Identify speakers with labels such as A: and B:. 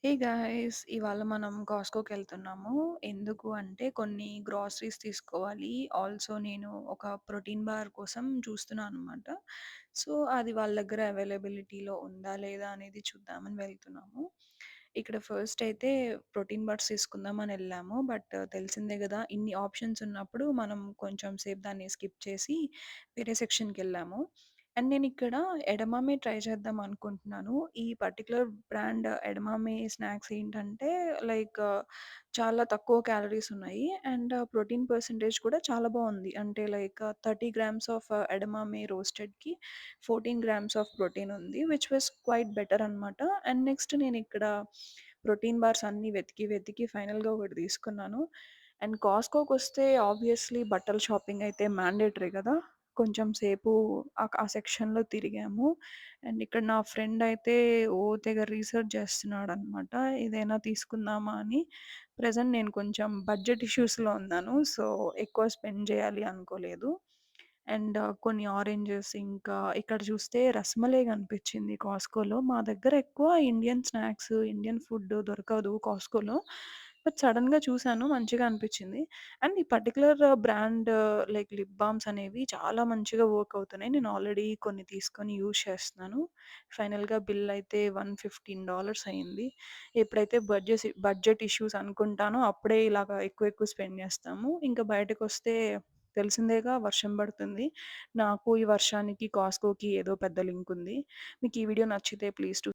A: Hey guys! ఇవాళ మనం కాస్ట్‌కోకెళ్తున్నాము. ఎందుకు అంటే కొన్ని గ్రోసరీస్ తీసుకోవాలి. ఆల్సో నేను ఒక ప్రోటీన్ బార్ కోసం చూస్తున్నా అనమాట. సో, అది వాళ్ళ దగ్గర అవైలబిలిటీలో ఉందా? లేదా? అనేది చూద్దామని వెళ్తున్నాము. ఇక్కడ ఫస్ట్ అయితే ప్రోటీన్ బార్స్ తీసుకుందామని ఎళ్ళాము. బట్ తెలిసిందే గదా! ఇన్ని ఆప్షన్స్ ఉన్నప్పుడు మనం కొంచెం సేపు దాన్ని స్కిప్ చేసి వేరే సెక్షన్‌కెళ్ళాము. అండ్ నేనిక్కడ ఎడమామే ట్రై చేద్దాం అనుకుంటున్నాను. ఈ పర్టిక్యులర్ బ్రాండ్ ఎడమామే స్నాక్స్ ఏంటంటే లైక్ చాలా తక్కువ క్యాలరీస్ ఉన్నాయి. అండ్ ప్రోటీన్ పర్సెంటేజ్ కూడా చాలా బావుంది. అంటే లైక్ 30 గ్రామ్స్ ఆఫ్ ఎడమామే రోస్టెడ్‌కి 14 గ్రామ్స్ ఆఫ్ ప్రోటీన్ ఉంది. విచ్ వాస్ క్వైట్ బెటర్ అనమాట. అండ్ నెక్స్ట్ నేనిక్కడ ప్రోటీన్ బార్స్ అన్నీ వెతికి ఫైనల్‌గా ఒకటి తీసుకున్నాను. అండ్ కాస్ట్‌కోకొస్తే ఆబ్వియస్‌లీ బట్టల షాపింగ్ అయితే మ్యాండేటరీ గదా! కొంచెం సేపు ఆ సెక్షన్‌లో తిరిగాము. అండ్ ఇక్కడ నా ఫ్రెండ్ అయితే తెగ రీసెర్చ్ చేస్తున్నాడనమాట. ఏదైనా తీసుకుందామా అని. ప్రెజెంట్ నేను కొంచెం బడ్జెట్ ఇష్యూస్‌లో ఉన్నాను. సో, ఎక్కువ స్పెండ్ చేయాలి అనుకోలేదు. అండ్ కొన్ని ఆరెంజెస్ ఇంకా ఇక్కడ చూస్తే రస్మలై కనిపించింది కాస్ట్‌కోలో. మా దగ్గర ఎక్కువ ఇండియన్ స్నాక్స్, ఇండియన్ ఫుడ్ దొరకదు కాస్ట్‌కోలో. బట్ సడెన్‌గా చూసాను మంచిగా అనిపించింది. అండ్ ఈ పర్టిక్యులర్ బ్రాండ్ లైక్ లిప్ బాల్మ్స్ అనేవి చాలా మంచిగా వర్క్ అవుతున్నాయి. నేను ఆల్రెడీ కొన్ని తీసుకొని యూజ్ చేస్తున్నాను. ఫైనల్‌గా బిల్ అయితే $115 అయింది. ఎప్పుడైతే బడ్జెట్ ఇష్యూస్ అనుకుంటానో అప్పుడే ఇలాగ ఎక్కువ స్పెండ్ చేస్తాము. ఇంకా బయటకొస్తే తెలిసిందేగా వర్షం పడుతుంది. నాకు ఈ వర్షానికి, కాస్ట్‌కోకి ఏదో పెద్ద లింక్ ఉంది. మీకు ఈ వీడియో నచ్చితే ప్లీజ్ డు